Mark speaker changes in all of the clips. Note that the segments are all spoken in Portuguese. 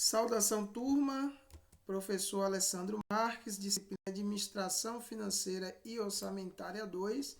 Speaker 1: Saudação, turma. Professor Alessandro Marques, disciplina Administração Financeira e Orçamentária 2.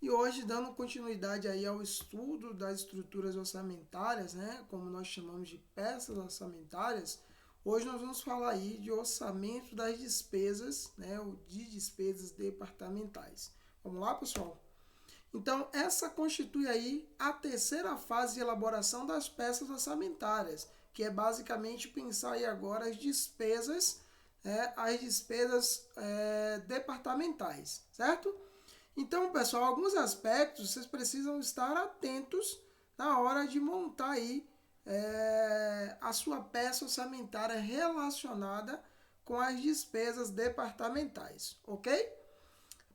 Speaker 1: E hoje, dando continuidade aí ao estudo das estruturas orçamentárias, né, como nós chamamos de peças orçamentárias, hoje nós vamos falar aí de orçamento das despesas, né, ou de despesas departamentais. Vamos lá, pessoal? Então, essa constitui aí a terceira fase de elaboração das peças orçamentárias, que é basicamente pensar aí agora as despesas departamentais, certo? Então, pessoal, alguns aspectos vocês precisam estar atentos na hora de montar aí a sua peça orçamentária relacionada com as despesas departamentais, ok?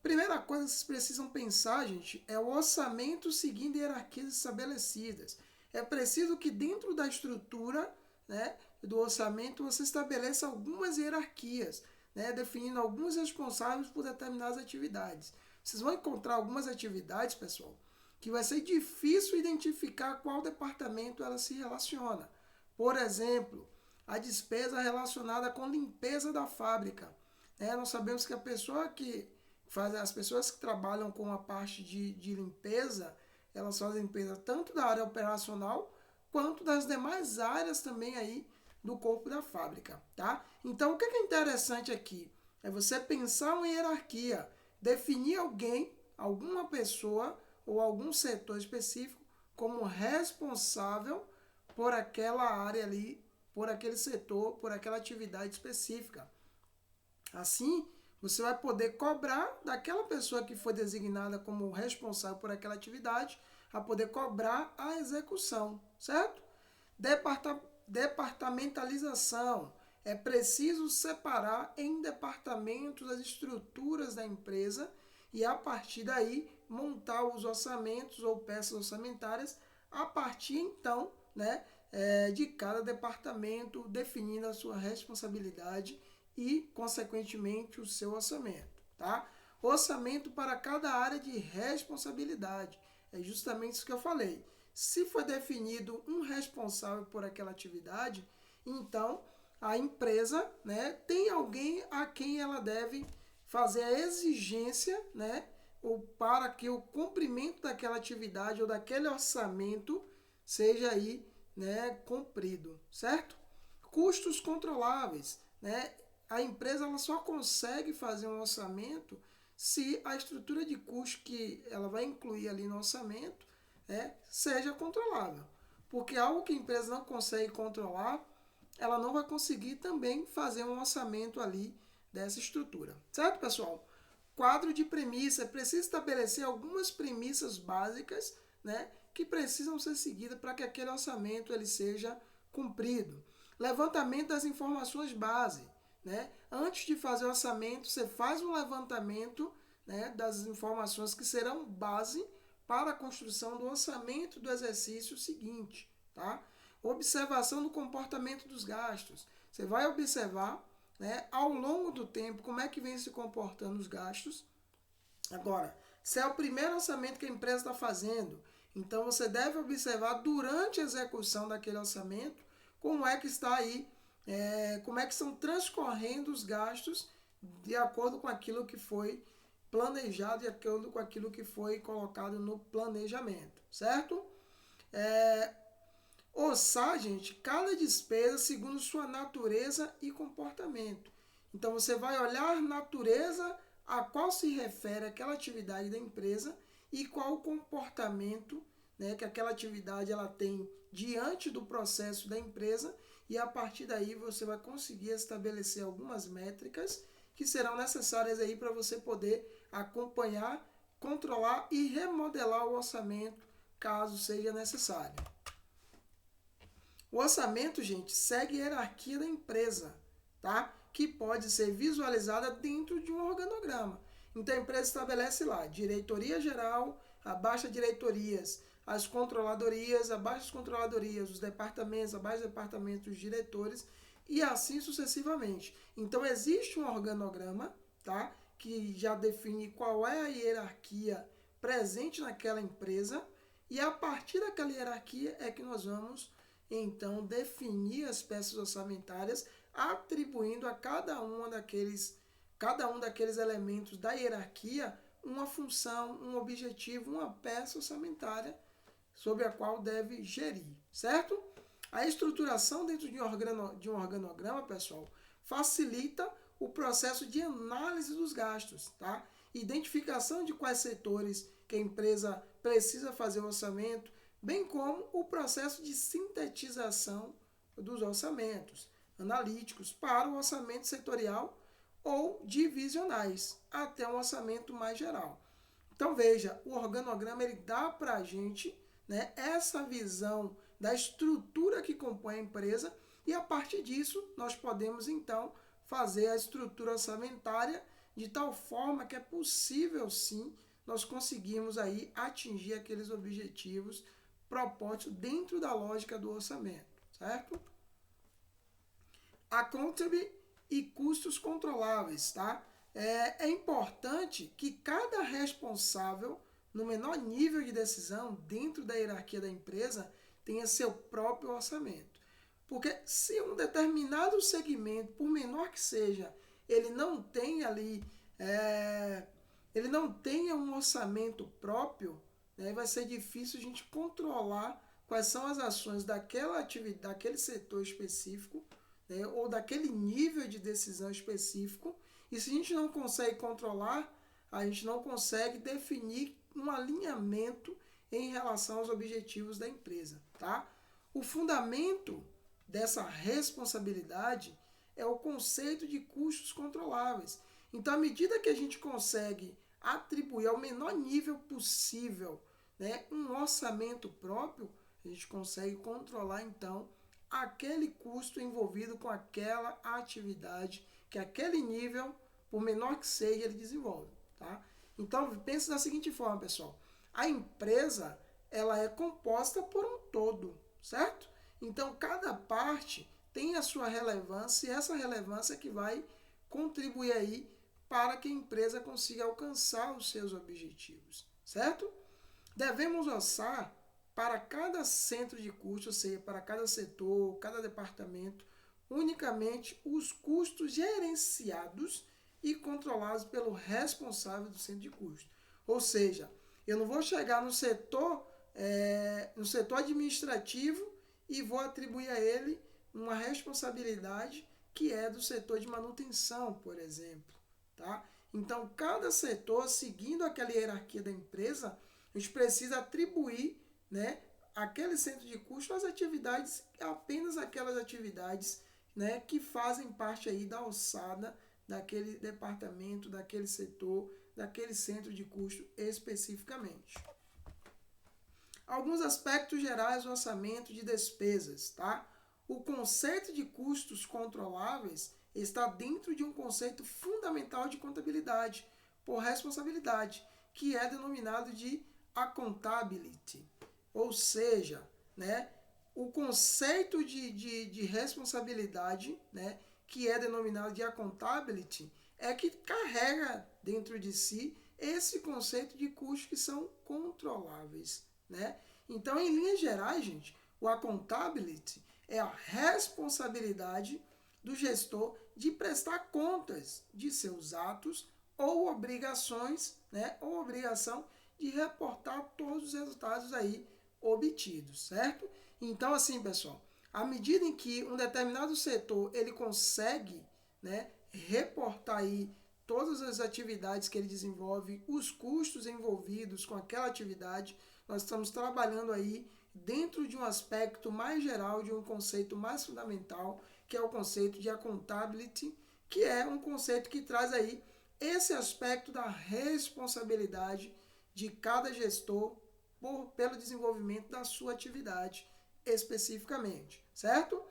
Speaker 1: Primeira coisa que vocês precisam pensar, gente, é o orçamento seguindo hierarquias estabelecidas. É preciso que dentro da estrutura, né, do orçamento você estabeleça algumas hierarquias, né, definindo alguns responsáveis por determinadas atividades. Vocês vão encontrar algumas atividades, pessoal, que vai ser difícil identificar qual departamento ela se relaciona. Por exemplo, a despesa relacionada com limpeza da fábrica. Nós sabemos que as pessoas que trabalham com a parte de limpeza, elas fazem limpeza tanto da área operacional quanto das demais áreas também aí do corpo da fábrica, tá? Então, o que é interessante aqui? É você pensar uma hierarquia, definir alguma pessoa ou algum setor específico como responsável por aquela área ali, por aquele setor, por aquela atividade específica. Assim, você vai poder cobrar daquela pessoa que foi designada como responsável por aquela atividade, a poder cobrar a execução, certo? Departamentalização. É preciso separar em departamentos as estruturas da empresa e, a partir daí, montar os orçamentos ou peças orçamentárias a partir, então, de cada departamento, definindo a sua responsabilidade e, consequentemente, o seu orçamento, tá? Orçamento para cada área de responsabilidade. É justamente isso que eu falei. Se for definido um responsável por aquela atividade, então a empresa, tem alguém a quem ela deve fazer a exigência, ou para que o cumprimento daquela atividade ou daquele orçamento seja aí, cumprido, certo? Custos controláveis, a empresa ela só consegue fazer um orçamento se a estrutura de custo que ela vai incluir ali no orçamento seja controlável. Porque algo que a empresa não consegue controlar, ela não vai conseguir também fazer um orçamento ali dessa estrutura. Certo, pessoal? Quadro de premissa. É preciso estabelecer algumas premissas básicas, que precisam ser seguidas para que aquele orçamento ele seja cumprido. Levantamento das informações base. Antes de fazer o orçamento, você faz um levantamento das informações que serão base para a construção do orçamento do exercício seguinte. Tá? Observação do comportamento dos gastos. Você vai observar ao longo do tempo como é que vem se comportando os gastos. Agora, se é o primeiro orçamento que a empresa está fazendo, então você deve observar durante a execução daquele orçamento como é que está aí, como é que estão transcorrendo os gastos de acordo com aquilo que foi planejado, de acordo com aquilo que foi colocado no planejamento, certo? Orçar, gente, cada despesa segundo sua natureza e comportamento. Então, você vai olhar a natureza a qual se refere aquela atividade da empresa e qual o comportamento que aquela atividade ela tem diante do processo da empresa, e a partir daí você vai conseguir estabelecer algumas métricas que serão necessárias aí para você poder acompanhar, controlar e remodelar o orçamento caso seja necessário. O orçamento, gente, segue a hierarquia da empresa, tá? Que pode ser visualizada dentro de um organograma. Então a empresa estabelece lá diretoria geral, abaixo diretorias, as controladorias, abaixo das controladorias, os departamentos, abaixo dos departamentos, os diretores e assim sucessivamente. Então existe um organograma, tá? Que já define qual é a hierarquia presente naquela empresa, e a partir daquela hierarquia é que nós vamos então definir as peças orçamentárias, atribuindo a cada um daqueles elementos da hierarquia uma função, um objetivo, uma peça orçamentária sobre a qual deve gerir, certo? A estruturação dentro de um organograma, pessoal, facilita o processo de análise dos gastos, tá? Identificação de quais setores que a empresa precisa fazer o orçamento, bem como o processo de sintetização dos orçamentos analíticos para o orçamento setorial ou divisionais, até um orçamento mais geral. Então veja, o organograma ele dá para a gente, né, essa visão da estrutura que compõe a empresa e a partir disso nós podemos então fazer a estrutura orçamentária de tal forma que é possível sim nós conseguirmos aí atingir aqueles objetivos propostos dentro da lógica do orçamento, certo? Accountable e custos controláveis, tá? É importante que cada responsável, no menor nível de decisão, dentro da hierarquia da empresa, tenha seu próprio orçamento. Porque se um determinado segmento, por menor que seja, ele não tem ali, ele não tenha um orçamento próprio, né, vai ser difícil a gente controlar quais são as ações daquela atividade, daquele setor específico, né, ou daquele nível de decisão específico. E se a gente não consegue controlar, a gente não consegue definir um alinhamento em relação aos objetivos da empresa, tá? O fundamento dessa responsabilidade é o conceito de custos controláveis. Então, à medida que a gente consegue atribuir ao menor nível possível, né, um orçamento próprio, a gente consegue controlar, então, aquele custo envolvido com aquela atividade que aquele nível, por menor que seja, ele desenvolve, tá? Então, pense da seguinte forma, pessoal. A empresa, ela é composta por um todo, certo? Então, cada parte tem a sua relevância e essa relevância é que vai contribuir aí para que a empresa consiga alcançar os seus objetivos, certo? Devemos orçar para cada centro de custo, ou seja, para cada setor, cada departamento, unicamente os custos gerenciados e controlados pelo responsável do centro de custo. Ou seja, eu não vou chegar no setor administrativo e vou atribuir a ele uma responsabilidade que é do setor de manutenção, por exemplo, tá? Então, cada setor, seguindo aquela hierarquia da empresa, a gente precisa atribuir, né, aquele centro de custo as atividades, apenas aquelas atividades, né, que fazem parte aí da alçada daquele departamento, daquele setor, daquele centro de custo especificamente. Alguns aspectos gerais do orçamento de despesas, tá? O conceito de custos controláveis está dentro de um conceito fundamental de contabilidade por responsabilidade, que é denominado de accountability. Ou seja, né, o conceito de responsabilidade, né, que é denominado de accountability, é que carrega dentro de si esse conceito de custos que são controláveis, né? Então, em linhas gerais, gente, o accountability é a responsabilidade do gestor de prestar contas de seus atos ou obrigações, né, ou obrigação de reportar todos os resultados aí obtidos, certo? Então, assim, pessoal, à medida em que um determinado setor ele consegue, né, reportar aí todas as atividades que ele desenvolve, os custos envolvidos com aquela atividade, nós estamos trabalhando aí dentro de um aspecto mais geral, de um conceito mais fundamental, que é o conceito de accountability, que é um conceito que traz aí esse aspecto da responsabilidade de cada gestor pelo desenvolvimento da sua atividade especificamente, certo?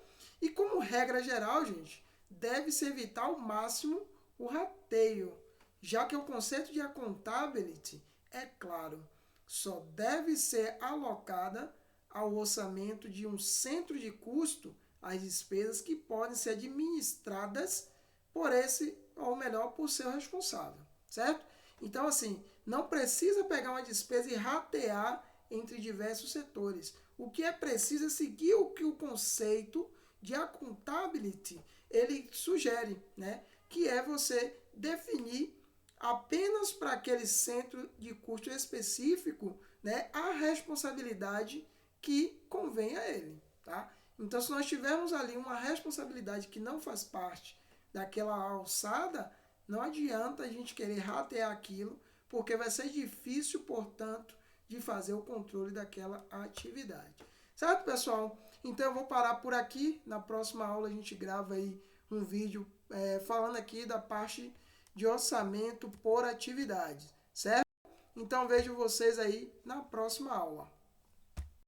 Speaker 1: E como regra geral, gente, deve-se evitar ao máximo o rateio, já que o conceito de accountability, é claro, só deve ser alocada ao orçamento de um centro de custo as despesas que podem ser administradas por esse, ou melhor, por seu responsável, certo? Então, assim, não precisa pegar uma despesa e ratear entre diversos setores. O que é preciso é seguir o que o conceito de accountability ele sugere, né? Que é você definir apenas para aquele centro de custo específico, né, a responsabilidade que convém a ele, tá? Então, se nós tivermos ali uma responsabilidade que não faz parte daquela alçada, não adianta a gente querer ratear aquilo, porque vai ser difícil, portanto, de fazer o controle daquela atividade. Certo, pessoal? Então, eu vou parar por aqui. Na próxima aula, a gente grava aí um vídeo falando aqui da parte de orçamento por atividade, certo? Então, vejo vocês aí na próxima aula.